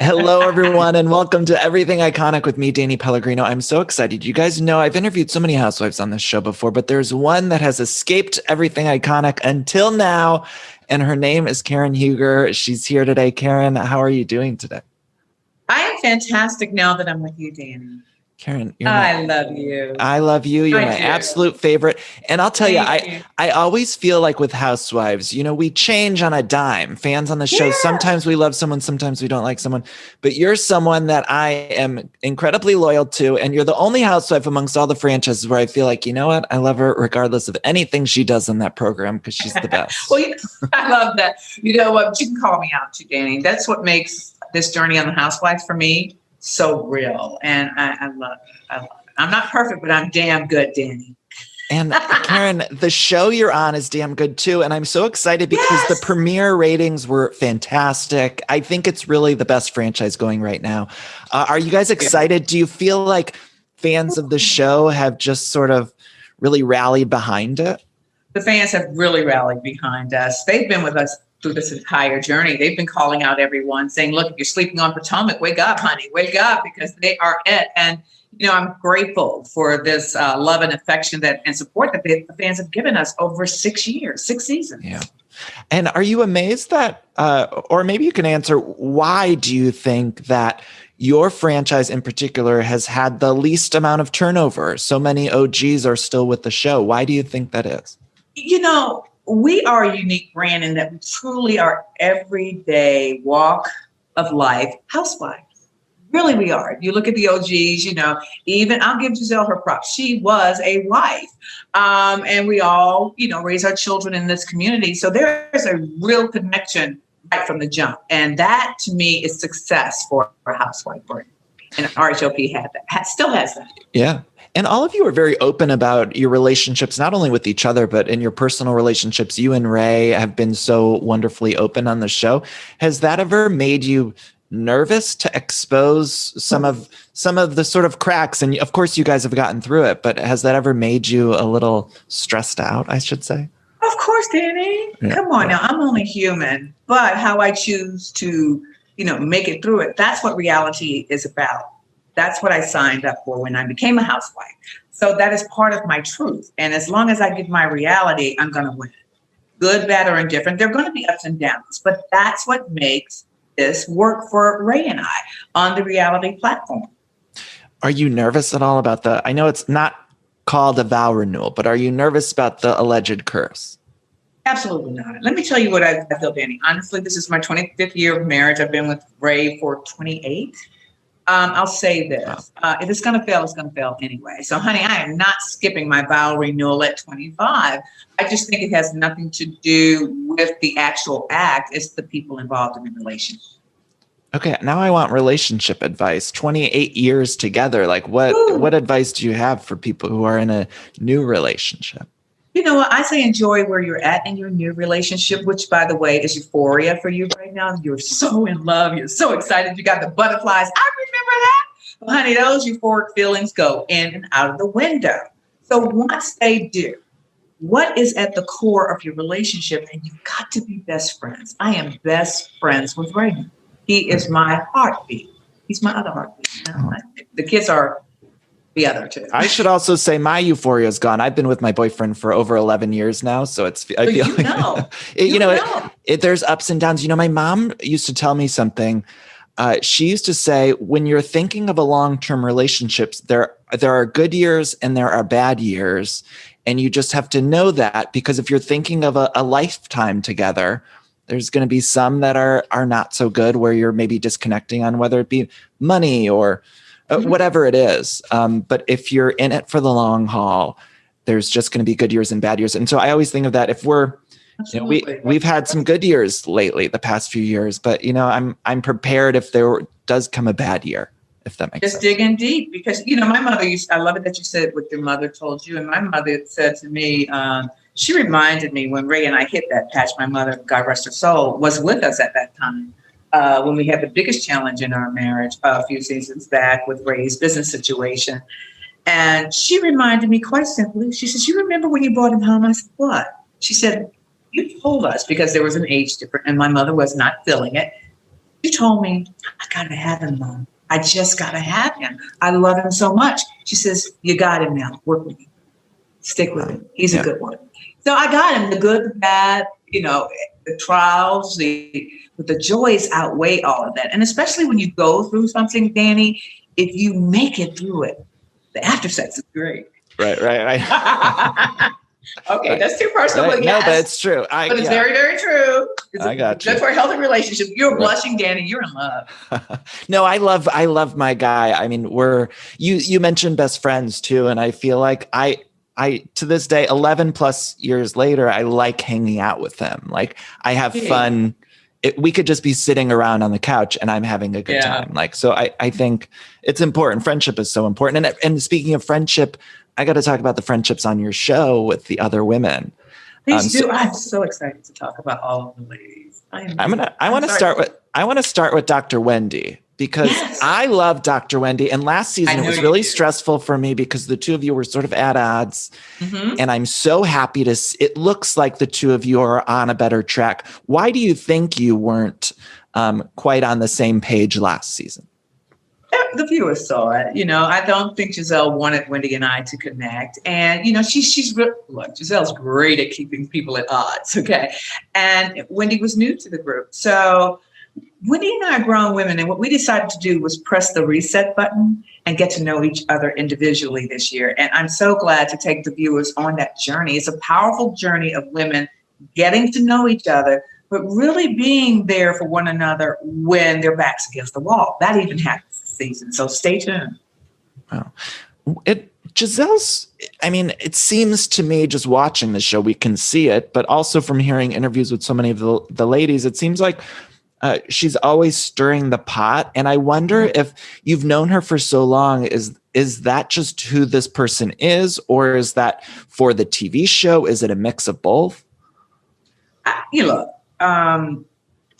Hello, everyone, and welcome to Everything Iconic with me, Danny Pellegrino. I'm so excited. You guys know I've interviewed so many housewives on this show before, but there's one that has escaped Everything Iconic until now, and her name is Karen Huger. She's here today. Karen, how are you doing today? I am fantastic now that I'm with you, Danny. Karen, I love you. I love you. You're my do. absolute favorite. And I'll tell you, Thank you. I always feel like with housewives, we change on a dime. Fans on the show, sometimes we love someone, sometimes we don't like someone. But you're someone that I am incredibly loyal to. And you're the only housewife amongst all the franchises where I feel like, you know what? I love her regardless of anything she does in that program because she's the best. Well, I love that. You know what? You can call me out too, Danny. That's what makes this journey on the Housewives for me so real. And I love it. I'm not perfect, but I'm damn good, Danny. And Karen, the show you're on is damn good too. And I'm so excited because the premiere ratings were fantastic. I think it's really the best franchise going right now. Are you guys excited? Do you feel like fans of the show have just sort of really rallied behind it? The fans have really rallied behind us. They've been with us through this entire journey. They've been calling out everyone saying, look, if you're sleeping on Potomac, wake up, honey, wake up, because they are it. And, I'm grateful for this love and affection and support that the fans have given us over 6 years, 6 seasons. Yeah. And are you amazed that, or maybe you can answer, why do you think that your franchise in particular has had the least amount of turnover? So many OGs are still with the show. Why do you think that is? We are a unique brand in that we truly are everyday walk of life housewives. Really, we are. If you look at the OGs, even I'll give Gizelle her props. She was a wife. And we all, raise our children in this community. So there is a real connection right from the jump. And that to me is success for a housewife brand. And RHOP had that, still has that. Yeah. And all of you are very open about your relationships, not only with each other, but in your personal relationships. You and Ray have been so wonderfully open on the show. Has that ever made you nervous to expose some of the sort of cracks? And of course, you guys have gotten through it, but has that ever made you a little stressed out, I should say? Of course, Danny. Yeah. Come on now. I'm only human, but how I choose to, make it through it. That's what reality is about. That's what I signed up for when I became a housewife. So that is part of my truth. And as long as I give my reality, I'm going to win. Good, bad, or indifferent. There are going to be ups and downs, but that's what makes this work for Ray and I on the reality platform. Are you nervous at all about I know it's not called a vow renewal, but are you nervous about the alleged curse? Absolutely not. Let me tell you what I feel, Danny. Honestly, this is my 25th year of marriage. I've been with Ray for 28. I'll say this. If it's going to fail, it's going to fail anyway. So, honey, I am not skipping my vow renewal at 25. I just think it has nothing to do with the actual act. It's the people involved in the relationship. Okay, now I want relationship advice. 28 years together. Like what advice do you have for people who are in a new relationship? You know what? I say enjoy where you're at in your new relationship, which, by the way, is euphoria for you right now. You're so in love. You're so excited. You got the butterflies. I remember that. Well, honey, those euphoric feelings go in and out of the window. So once they do, what is at the core of your relationship? And you've got to be best friends. I am best friends with Raymond. He is my heartbeat. He's my other heartbeat. The kids are the other two. I should also say my euphoria is gone. I've been with my boyfriend for over 11 years now. So I feel like there's ups and downs. My mom used to tell me something. She used to say, when you're thinking of a long-term relationships, there are good years and there are bad years. And you just have to know that, because if you're thinking of a lifetime together, there's going to be some that are not so good, where you're maybe disconnecting on whether it be money or whatever it is. But if you're in it for the long haul, there's just going to be good years and bad years. And so I always think of that. If we've had some good years lately, the past few years, but I'm prepared if there does come a bad year, if that makes sense. Just dig in deep, because my mother I love it that you said what your mother told you. And my mother said to me, she reminded me when Ray and I hit that patch. My mother, God rest her soul, was with us at that time. When we had the biggest challenge in our marriage a few seasons back with Ray's business situation. And she reminded me quite simply, she says, you remember when you brought him home? I said, what? She said, you told us, because there was an age difference and my mother was not feeling it. She told me, I gotta have him, Mom. I just gotta have him. I love him so much. She says, you got him now. Work with him. Stick with him. He's a good one. So I got him. The good, the bad, the trials, but the joys outweigh all of that. And especially when you go through something, Danny, if you make it through it, the after sex is great. Right. Okay, that's too personal. Right. But yes, no, that's true. But it's very, very true. I got you. Good for a healthy relationship. You're blushing, Danny. You're in love. No, I love my guy. I mean, you mentioned best friends too, and I feel like I to this day, 11 plus years later, I like hanging out with him. Like I have fun. We could just be sitting around on the couch and I'm having a good time. Like, so I think it's important. Friendship is so important. And speaking of friendship, I got to talk about the friendships on your show with the other women. Please do. I'm so excited to talk about all of the ladies. I want to start with Dr. Wendy, because I love Dr. Wendy. And last season it was really stressful for me because the two of you were sort of at odds. Mm-hmm. And I'm so happy it looks like the two of you are on a better track. Why do you think you weren't quite on the same page last season? The viewers saw it. I don't think Gizelle wanted Wendy and I to connect. And, she's look, Giselle's great at keeping people at odds. Okay. And Wendy was new to the group. So Wendy and I are grown women. And what we decided to do was press the reset button and get to know each other individually this year. And I'm so glad to take the viewers on that journey. It's a powerful journey of women getting to know each other, but really being there for one another when their backs against the wall. That even happens this season. So stay tuned. Wow. Giselle's, it seems to me, just watching the show, we can see it, but also from hearing interviews with so many of the ladies, it seems like she's always stirring the pot. And I wonder if you've known her for so long, is that just who this person is, or is that for the TV show? Is it a mix of both?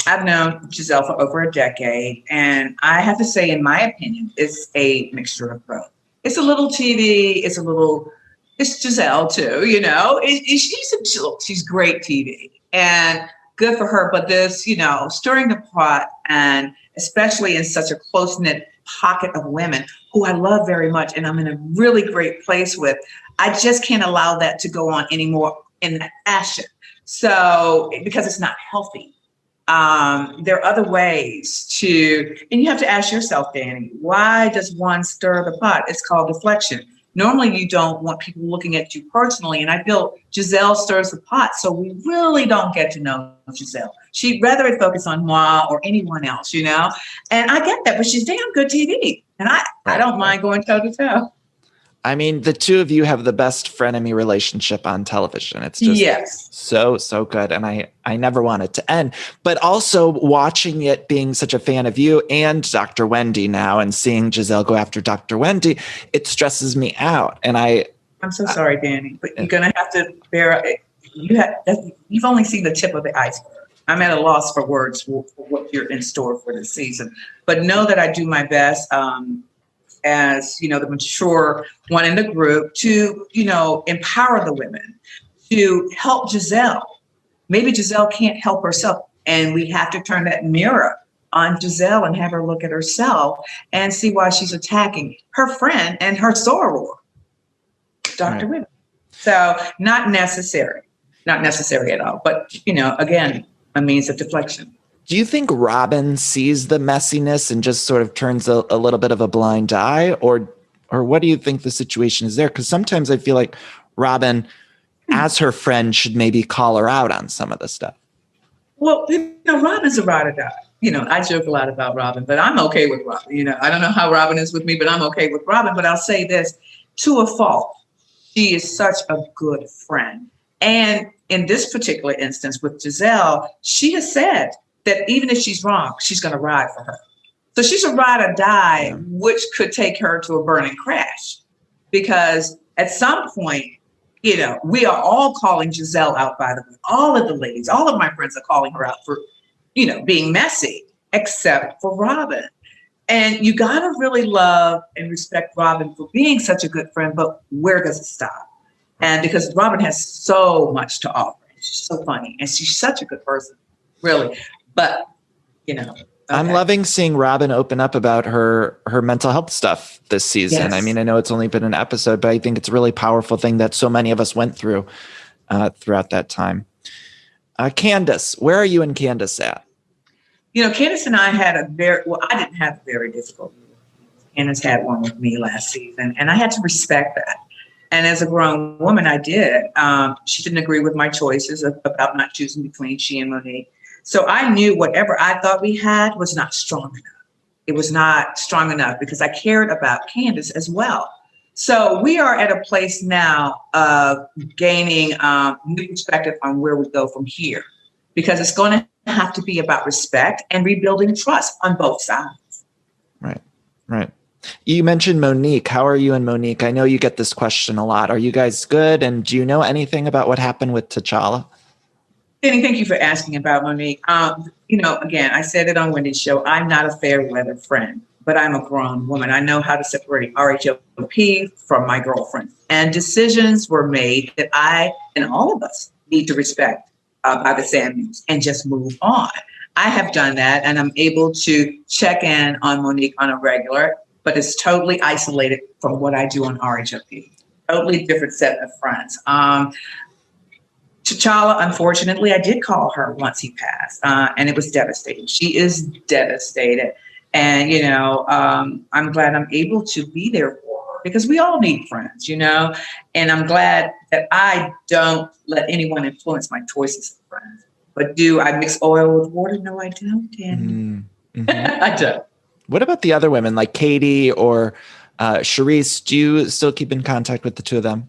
I've known Gizelle for over a decade, and I have to say, in my opinion, it's a mixture of both. It's a little TV, it's Gizelle too, she's great TV and good for her. But this, stirring the pot, and especially in such a close-knit pocket of women who I love very much, and I'm in a really great place with, I just can't allow that to go on anymore in that fashion. So, because it's not healthy. There are other ways and you have to ask yourself, Danny, why does one stir the pot? It's called deflection. Normally you don't want people looking at you personally. And I feel Gizelle stirs the pot. So we really don't get to know Gizelle. She'd rather focus on moi or anyone else, And I get that, but she's damn good TV. And I don't mind going toe to toe. The two of you have the best frenemy relationship on television. It's just so good. And I never want it to end. But also watching it, being such a fan of you and Dr. Wendy now, and seeing Gizelle go after Dr. Wendy, it stresses me out. And I'm so sorry, Danny, but you're going to have to bear it. You've only seen the tip of the iceberg. I'm at a loss for words for what you're in store for this season. But know that I do my best. As the mature one in the group, to empower the women, to help Gizelle. Maybe Gizelle can't help herself, and we have to turn that mirror on Gizelle and have her look at herself and see why she's attacking her friend and her soror, Dr. Women. So not necessary at all. But again, a means of deflection. Do you think Robin sees the messiness and just sort of turns a little bit of a blind eye, or what do you think the situation is there? Because sometimes I feel like Robin, as her friend, should maybe call her out on some of the stuff. Well, Robin's a ride or die. I joke a lot about Robin, but I'm okay with Robin. I don't know how Robin is with me, but I'm okay with Robin. But I'll say this, to a fault, she is such a good friend. And in this particular instance with Gizelle, she has said that even if she's wrong, she's going to ride for her. So she's a ride or die, which could take her to a burning crash. Because at some point, we are all calling Gizelle out, by the way. All of the ladies, all of my friends are calling her out for, being messy, except for Robin. And you got to really love and respect Robin for being such a good friend, but where does it stop? And because Robin has so much to offer. She's so funny, and she's such a good person, really. But, I'm loving seeing Robin open up about her mental health stuff this season. Yes. I mean, I know it's only been an episode, but I think it's a really powerful thing that so many of us went through throughout that time. Candace, where are you and Candace at? Candace and I had I didn't have a very difficult year. Candace had one with me last season, and I had to respect that. And as a grown woman, I did. She didn't agree with my choices about not choosing between she and Monique. So I knew whatever I thought we had was not strong enough. It was not strong enough because I cared about Candace as well. So we are at a place now of gaining new perspective on where we go from here, because it's going to have to be about respect and rebuilding trust on both sides. Right. You mentioned Monique. How are you and Monique? I know you get this question a lot. Are you guys good? And do you know anything about what happened with T'Challa? Danny, thank you for asking about Monique. Again, I said it on Wendy's show. I'm not a fair weather friend, but I'm a grown woman. I know how to separate RHOP from my girlfriend. And decisions were made that I and all of us need to respect by the Samuels and just move on. I have done that, and I'm able to check in on Monique on a regular, but it's totally isolated from what I do on RHOP. Totally different set of friends. T'Challa, unfortunately, I did call her once he passed, and it was devastating. She is devastated. And, I'm glad I'm able to be there for her, because we all need friends, and I'm glad that I don't let anyone influence my choices of friends. But do I mix oil with water? No, I don't, Danny. Mm-hmm. I don't. What about the other women like Katie or Charisse? Do you still keep in contact with the two of them?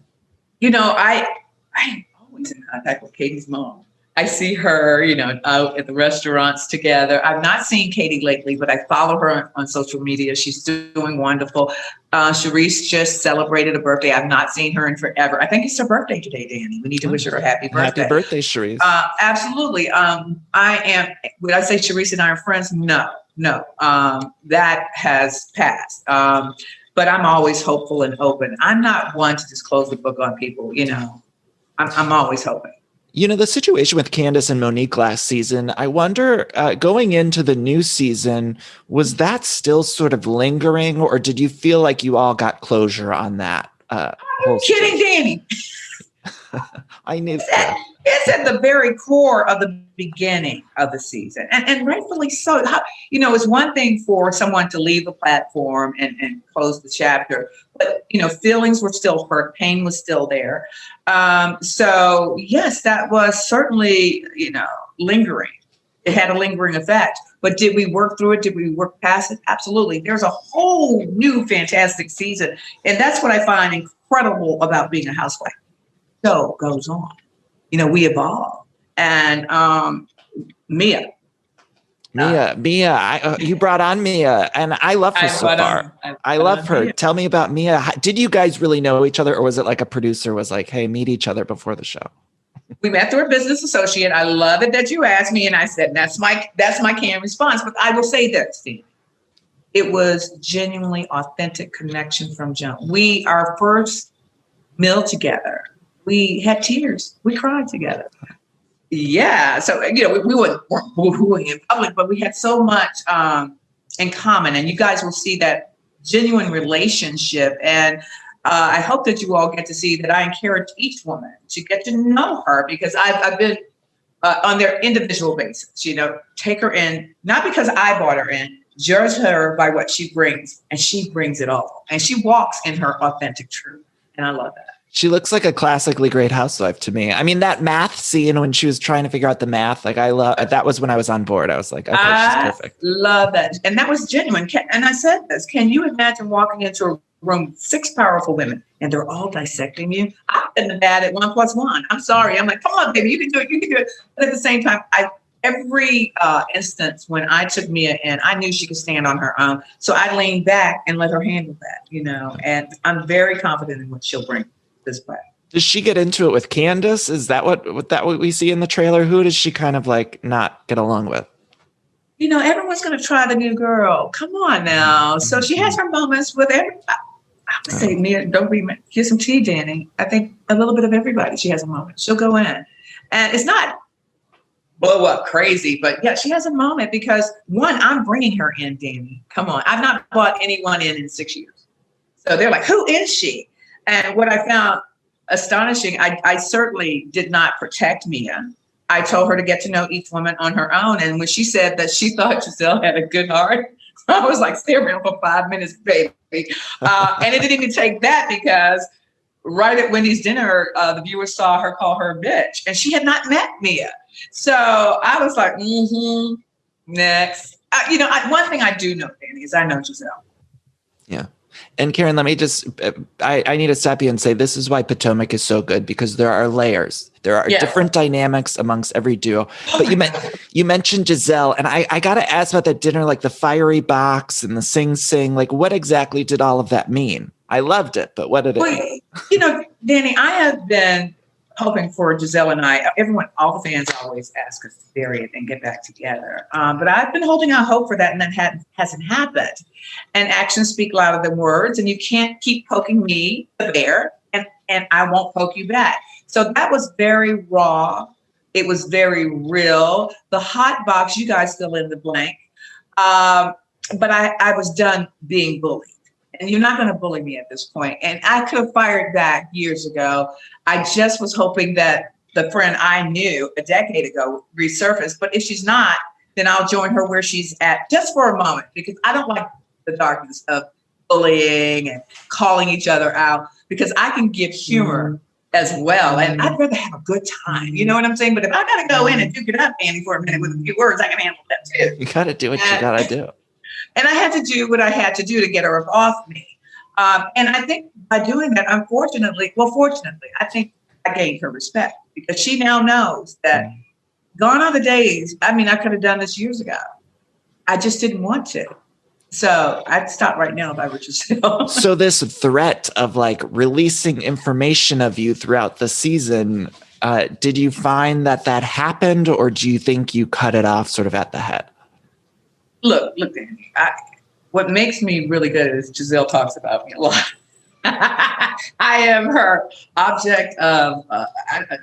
I'm always in contact with Katie's mom. I see her, out at the restaurants together. I've not seen Katie lately, but I follow her on social media. She's doing wonderful. Charisse just celebrated a birthday. I've not seen her in forever. I think it's her birthday today, Danny. We need to wish her a happy birthday. Happy birthday, Charisse. Absolutely. Would I say Charisse and I are friends? No. That has passed. But I'm always hopeful and open. I'm not one to just close the book on people, I'm always hoping. The situation with Candace and Monique last season, I wonder, going into the new season, was that still sort of lingering, or did you feel like you all got closure on that? Kidding, Danny. I knew that. It's at the very core of the beginning of the season, and rightfully so. It's one thing for someone to leave the platform and close the chapter, but feelings were still hurt, pain was still there. So yes, that was certainly lingering. It had a lingering effect. But did we work through it? Did we work past it? Absolutely. There's a whole new fantastic season, and that's what I find incredible about being a housewife. So goes on. We evolve. And Mia, you brought on Mia, and I love her so far. I love her. Mia. Tell me about Mia. Did you guys really know each other, or was it like a producer was like, hey, meet each other before the show? We met through a business associate. I love it that you asked me, and I said, that's my canned response. But I will say this, Steve. It was genuinely authentic connection from jump. Our first meal together, we had tears. We cried together. Yeah. So, we weren't boo-hooing in public, but we had so much in common. And you guys will see that genuine relationship. And I hope that you all get to see that I encourage each woman to get to know her, because I've been on their individual basis, take her in, not because I brought her in, judge her by what she brings. And she brings it all. And she walks in her authentic truth. And I love that. She looks like a classically great housewife to me. I mean, that math scene when she was trying to figure out the math, that was when I was on board. I was like, okay, she's perfect. Love that. And that was genuine. And I said this, can you imagine walking into a room with 6 powerful women and they're all dissecting you? I've been bad at 1 + 1. I'm sorry. I'm like, come on, baby, you can do it. But at the same time, every instance when I took Mia in, I knew she could stand on her own. So I leaned back and let her handle that, and I'm very confident in what she'll bring this way. Does she get into it with Candace? Is that what we see in the trailer? Who does she kind of like not get along with? Everyone's going to try the new girl. Come on now. So she has her moments with everybody. I would say, Mia, get some tea, Danny. I think a little bit of everybody. She has a moment. She'll go in. And it's not blow up crazy. But yeah, she has a moment because one, I'm bringing her in, Danny. Come on. I've not brought anyone in 6 years. So they're like, who is she? And what I found astonishing, I certainly did not protect Mia. I told her to get to know each woman on her own. And when she said that she thought Gizelle had a good heart, I was like, stay around for 5 minutes, baby. And it didn't even take that because right at Wendy's dinner, the viewers saw her call her a bitch, and she had not met Mia. So I was like, next. One thing I do know, Danny, is I know Gizelle. Yeah. And Karen, let me just, I need to stop you and say, this is why Potomac is so good, because there are layers. There are different dynamics amongst every duo. But you mentioned Gizelle, and I got to ask about that dinner, like the fiery box and the sing. Like, what exactly did all of that mean? I loved it, but what did it mean? Danny, I have been hoping for Gizelle and I, all the fans always ask us to bury it and get back together. But I've been holding out hope for that, and that hasn't happened. And actions speak louder than words, and you can't keep poking me, the bear, and I won't poke you back. So that was very raw. It was very real. The hot box, you guys fill in the blank. But I was done being bullied. And you're not going to bully me at this point. And I could have fired back years ago. I just was hoping that the friend I knew a decade ago resurfaced. But if she's not, then I'll join her where she's at just for a moment, because I don't like the darkness of bullying and calling each other out, because I can give humor as well. And I'd rather have a good time. You know what I'm saying? But if I got to go in and duke it up, Andy, for a minute with a few words, I can handle that too. You got to do what you got to do. And I had to do what I had to do to get her off me. And I think by doing that, fortunately, I think I gained her respect, because she now knows that gone are the days. I mean, I could have done this years ago. I just didn't want to. So I'd stop right now if I were Gizelle. So this threat of like releasing information of you throughout the season, did you find that happened, or do you think you cut it off sort of at the head? Look, Danny, what makes me really good is Gizelle talks about me a lot. I am her object of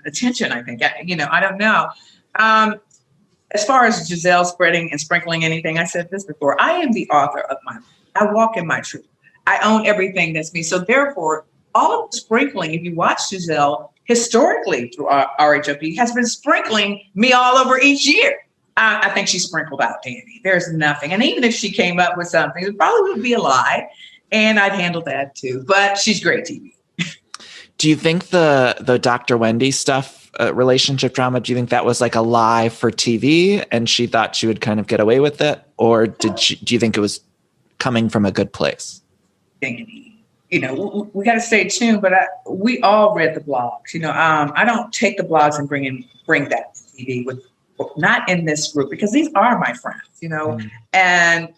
attention, I think. I don't know. As far as Gizelle spreading and sprinkling anything, I said this before, I am the author of my life. I walk in my truth. I own everything that's me. So therefore, all of the sprinkling, if you watch Gizelle historically through RHOP, has been sprinkling me all over each year. I think she sprinkled out Danny. There's nothing. And even if she came up with something, it probably would be a lie. And I'd handle that too. But she's great TV. Do you think the Dr. Wendy stuff, relationship drama, do you think that was like a lie for TV and she thought she would kind of get away with it? Or do you think it was coming from a good place? Danny, we got to stay tuned, but we all read the blogs. I don't take the blogs and bring that to TV not in this group, because these are my friends, and,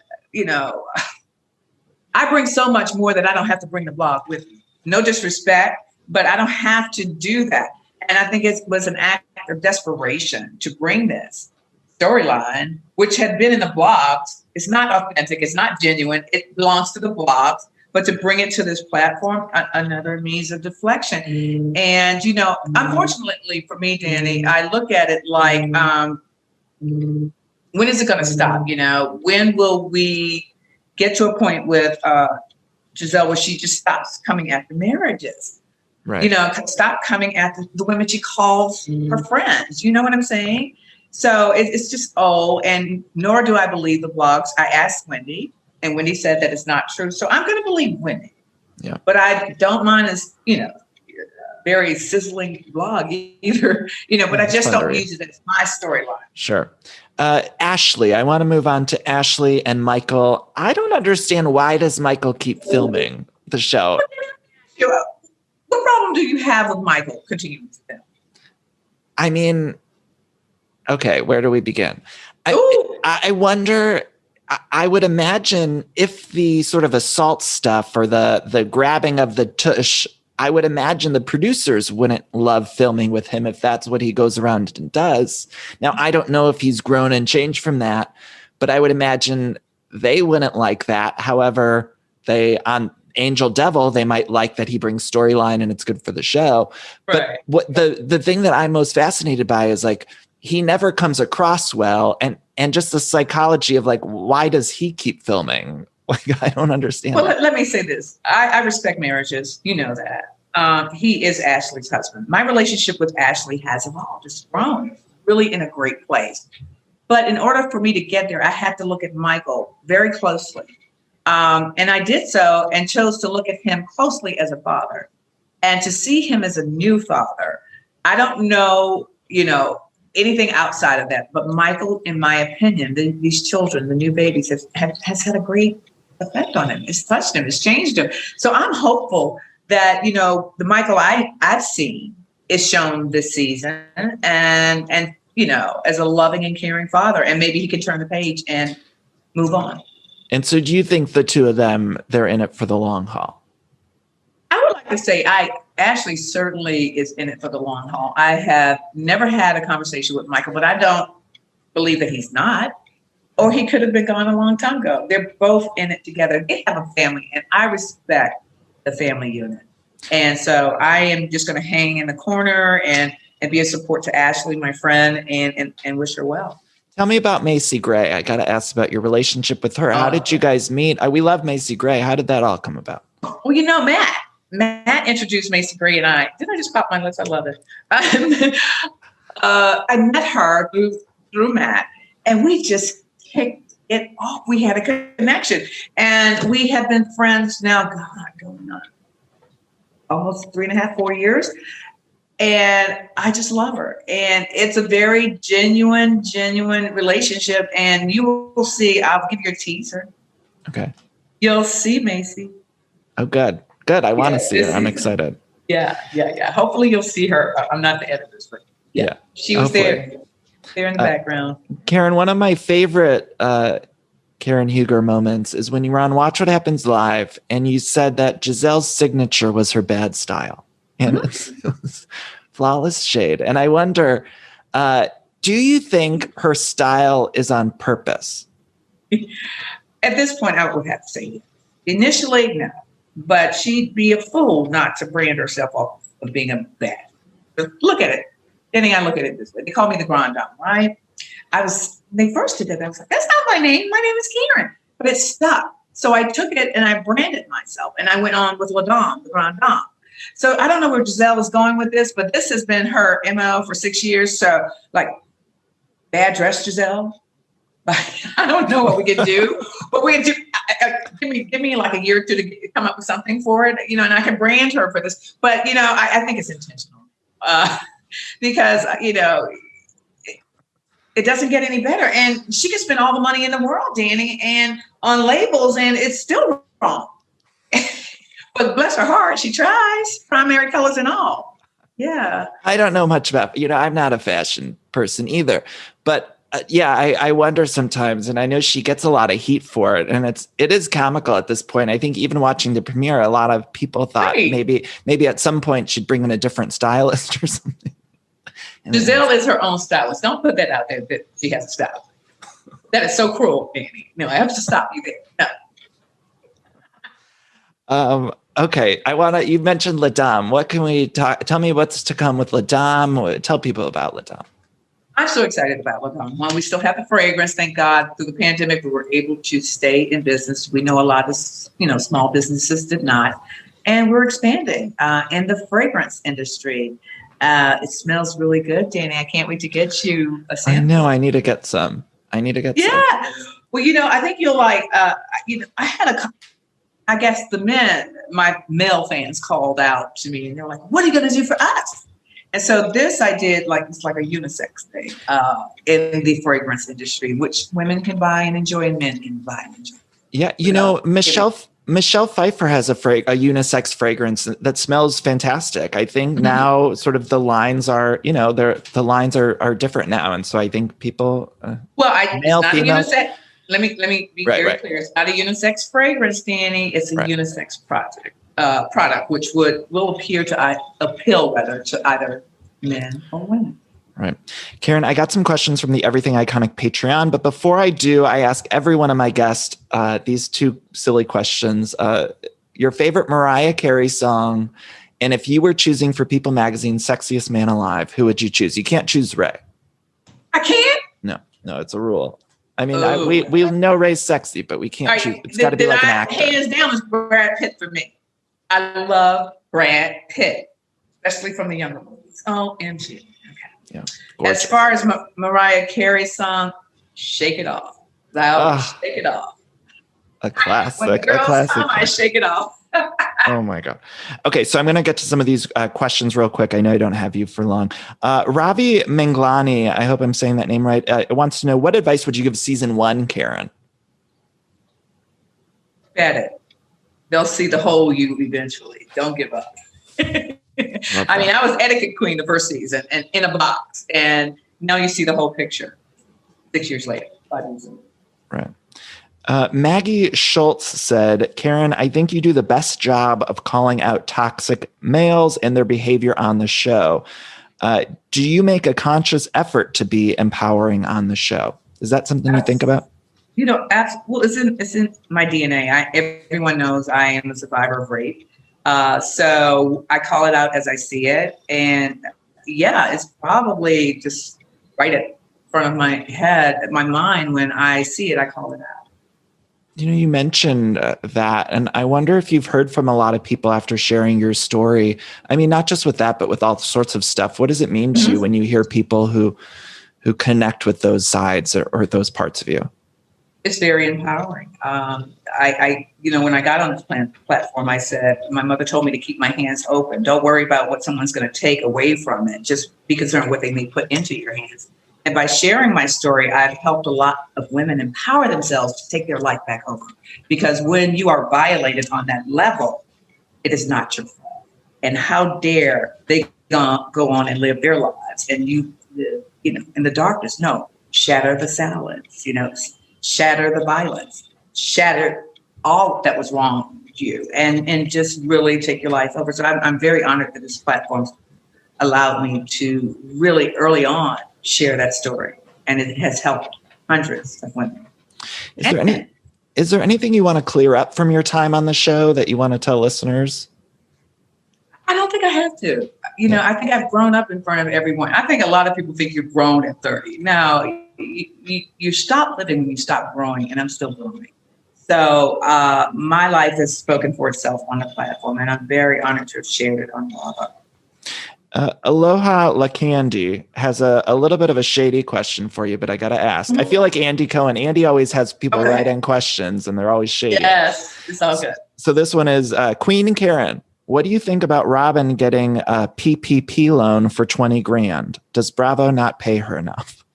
I bring so much more that I don't have to bring the blog with me. No disrespect, but I don't have to do that. And I think it was an act of desperation to bring this storyline, which had been in the blogs. It's not authentic. It's not genuine. It belongs to the blogs. But to bring it to this platform, another means of deflection. And, unfortunately for me, Danny, I look at it like, when is it going to stop? When will we get to a point with Gizelle where she just stops coming after marriages? Right. Stop coming after the women she calls her friends. You know what I'm saying? So it's just, and nor do I believe the blogs. I asked Wendy, and Wendy said that it's not true. So I'm going to believe Wendy. Yeah. But I don't mind as, very sizzling blog either, but I just don't use it as my storyline. Sure. Ashley, I want to move on to Ashley and Michael. I don't understand, why does Michael keep filming the show? What problem do you have with Michael continuing to film? I mean, okay, where do we begin? I wonder, I would imagine if the sort of assault stuff or the grabbing of the tush, I would imagine the producers wouldn't love filming with him if that's what he goes around and does. Now, I don't know if he's grown and changed from that, but I would imagine they wouldn't like that. However, on Angel Devil, they might like that he brings storyline and it's good for the show. Right. But what the thing that I'm most fascinated by is like, he never comes across well. And just the psychology of like, why does he keep filming? Like, I don't understand. Well, let me say this. I respect marriages. You know that. He is Ashley's husband. My relationship with Ashley has evolved. It's grown. It's really in a great place. But in order for me to get there, I had to look at Michael very closely. And I did so and chose to look at him closely as a father and to see him as a new father. I don't know, anything outside of that. But Michael, in my opinion, these children, the new babies, has had a great effect on him. It's touched him. It's changed him. So I'm hopeful that, the Michael I've seen is shown this season and as a loving and caring father. And maybe he can turn the page and move on. And so do you think the two of them, they're in it for the long haul? I would like to say Ashley certainly is in it for the long haul. I have never had a conversation with Michael, but I don't believe that he's not, or he could have been gone a long time ago. They're both in it together. They have a family, and I respect the family unit. And so I am just going to hang in the corner and be a support to Ashley, my friend, and wish her well. Tell me about Macy Gray. I got to ask about your relationship with her. How did you guys meet? We love Macy Gray. How did that all come about? Well, Matt introduced Macy Gray and I. Didn't I just pop my lips? I love it. I met her through Matt, and we just kicked it off. We had a connection, and we have been friends now, going on almost 3.5, 4 years. And I just love her. And it's a very genuine relationship. And you will see, I'll give you a teaser. Okay. You'll see Macy. Oh, good. I want to see her. I'm excited. Yeah. Hopefully you'll see her. I'm not the editor, but yeah. She was there in the background. Karen, one of my favorite Karen Huger moments is when you were on Watch What Happens Live and you said that Gizelle's signature was her bad style. And it was flawless shade. And I wonder, do you think her style is on purpose? At this point, I would have to say yes. Initially, no. But she'd be a fool not to brand herself off of being a bad. But look at it. Then I look at it this way. They call me the Grand Dame, right? They first did that. I was like, that's not my name. My name is Karen. But it stuck. So I took it and I branded myself. And I went on with La Dame, the Grand Dame. So I don't know where Gizelle is going with this, but this has been her MO for 6 years. So like, bad dress Gizelle. I don't know what we can do, but we can do. Give me like a year or two to come up with something for it, and I can brand her for this. But I think it's intentional because it doesn't get any better, and she can spend all the money in the world, Danny, and on labels, and it's still wrong. But bless her heart, she tries, primary colors and all. Yeah. I don't know much about, I'm not a fashion person either, but I wonder sometimes, and I know she gets a lot of heat for it, and it is comical at this point. I think even watching the premiere, a lot of people thought maybe at some point she'd bring in a different stylist or something. Gizelle is her own stylist. Don't put that out there that she has a stylist. That is so cruel, Danny. No, I have to stop you there. No. Okay, you mentioned La Dame. What can we talk? Tell me what's to come with La Dame. Tell people about La Dame. I'm so excited about La Dame. One, we still have the fragrance. Thank God through the pandemic, we were able to stay in business. We know a lot of, small businesses did not. And we're expanding in the fragrance industry. It smells really good, Danny. I can't wait to get you a sample. I know. I need to get some. Some. Well, I think you'll like, I had I guess my male fans called out to me and they're like, what are you going to do for us? And so this I did it's like a unisex thing in the fragrance industry, which women can buy and enjoy and men can buy and enjoy. Yeah. Michelle Pfeiffer has a unisex fragrance that smells fantastic. I think now sort of the lines are, the lines are different now. And so I think people, male, female. Unisex. Let me be very clear. It's not a unisex fragrance, Danny. It's a unisex product, which will appeal to either men or women. Right. Karen, I got some questions from the Everything Iconic Patreon, but before I do, I ask every one of my guests these two silly questions. Your favorite Mariah Carey song, and if you were choosing for People Magazine's Sexiest Man Alive, who would you choose? You can't choose Ray. I can't? No, it's a rule. I mean, we know Ray's sexy, but we can't choose. It's got to be like an actor. Hands down is Brad Pitt for me. I love Brad Pitt, especially from the younger movies. OMG. Okay. Yeah. As far as Mariah Carey's song, Shake It Off. Shake It Off. A classic. When the girls come, I shake it off. Oh my God. Okay, so I'm going to get to some of these questions real quick. I know I don't have you for long. Ravi Menglani, I hope I'm saying that name right, wants to know, what advice would you give season 1, Karen? Bet it. They'll see the whole you eventually. Don't give up. I mean, I was etiquette queen the first season and in a box, and now you see the whole picture 6 years later, 5 years later. Right. Maggie Schultz said, Karen, I think you do the best job of calling out toxic males and their behavior on the show. Do you make a conscious effort to be empowering on the show? Is that something you think about? You know, well, it's in my DNA. Everyone knows I am a survivor of rape. So I call it out as I see it. And yeah, it's probably just right in front of my head, my mind. When I see it, I call it out. You know, you mentioned that, and I wonder if you've heard from a lot of people after sharing your story. I mean, not just with that, but with all sorts of stuff. What does it mean to you when you hear people who connect with those sides or those parts of you? It's very empowering. I when I got on this platform, I said, my mother told me to keep my hands open. Don't worry about what someone's going to take away from it. Just be concerned what they may put into your hands. And by sharing my story, I've helped a lot of women empower themselves to take their life back over. Because when you are violated on that level, it is not your fault. And how dare they go on and live their lives and you live, in the darkness? No, shatter the silence, shatter the violence, shatter all that was wrong with you, and just really take your life over. So I'm very honored that this platform allowed me to really early on share that story, and it has helped hundreds of women. Is there anything you want to clear up from your time on the show that you want to tell listeners? I don't think I have to. I think I've grown up in front of everyone. I think a lot of people think you're grown at 30. Now, you stop living when you stop growing, and I'm still growing. So my life has spoken for itself on the platform, and I'm very honored to have shared it on Lava. Aloha La Candy has a little bit of a shady question for you, but I got to ask. I feel like Andy Cohen. Andy always has people write in questions, and they're always shady. Yes, it's all good. So this one is Queen and Karen. What do you think about Robin getting a PPP loan for $20,000? Does Bravo not pay her enough?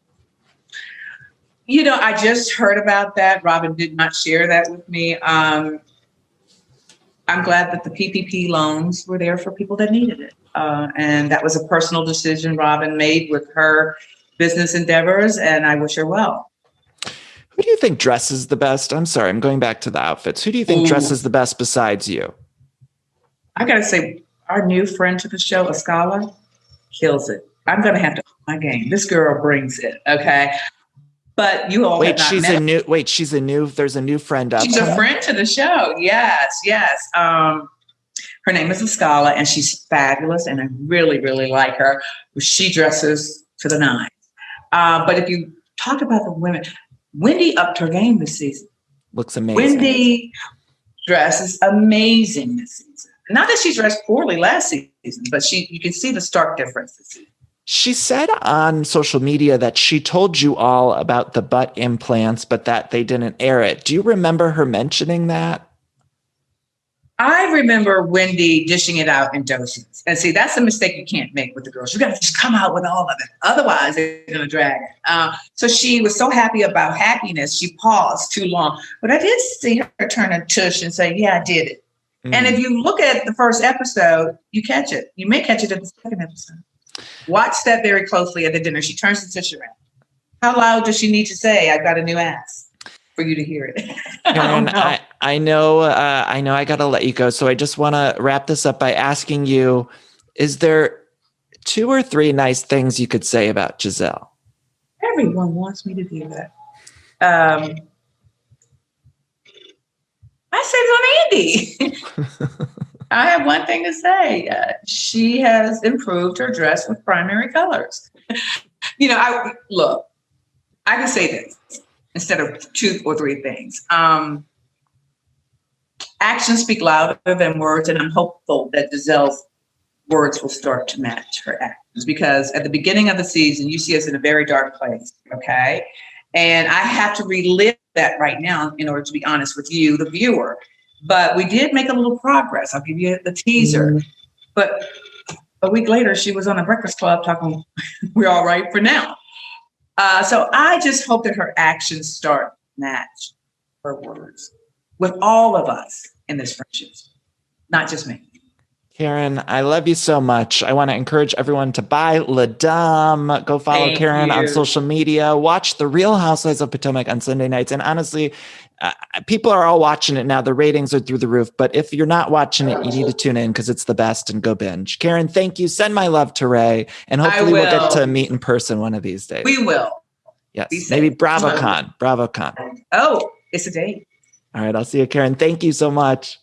I just heard about that. Robin did not share that with me. I'm glad that the PPP loans were there for people that needed it. And that was a personal decision Robin made with her business endeavors, and I wish her well. Who do you think dresses the best? I'm sorry, I'm going back to the outfits. Who do you think dresses the best besides you? I got to say, our new friend to the show, Ascala, kills it. I'm going to have to up my game. This girl brings it, okay? But you all there's a new friend up. She's a friend to the show. Yes. Her name is Ascala, and she's fabulous, and I really, really like her. She dresses to the nines. But if you talk about the women, Wendy upped her game this season. Looks amazing. Wendy dresses amazing this season. Not that she dressed poorly last season, but you can see the stark difference this season. She said on social media that she told you all about the butt implants, but that they didn't air it. Do you remember her mentioning that? I remember Wendy dishing it out in doses. And see, that's a mistake you can't make with the girls. You got to just come out with all of it. Otherwise, they're going to drag it. So she was so happy about happiness, she paused too long. But I did see her turn a tush and say, yeah, I did it. And if you look at the first episode, you catch it. You may catch it in the second episode. Watch that very closely at the dinner. She turns the tush around. How loud does she need to say, I've got a new ass, for you to hear it? Karen, I know I got to let you go. So I just want to wrap this up by asking you, is there 2 or 3 nice things you could say about Gizelle? Everyone wants me to do that. I said it on Andy. I have one thing to say. She has improved her dress with primary colors. Look, I can say this instead of 2 or 3 things. Actions speak louder than words, and I'm hopeful that Gizelle's words will start to match her actions, because at the beginning of the season, you see us in a very dark place, okay? And I have to relive that right now in order to be honest with you, the viewer. But we did make a little progress. I'll give you the teaser. But a week later, she was on a Breakfast Club talking, we're all right for now. So I just hope that her actions start to match her words with all of us in this friendship, not just me. Karen, I love you so much. I want to encourage everyone to buy La Dame. Go follow Karen on social media. Watch The Real Housewives of Potomac on Sunday nights. And honestly, people are all watching it now. The ratings are through the roof. But if you're not watching it, you need to tune in because it's the best, and go binge. Karen, thank you. Send my love to Ray. And hopefully we'll get to meet in person one of these days. We will. Yes. Maybe BravoCon. BravoCon. Oh, it's a date. All right. I'll see you, Karen. Thank you so much.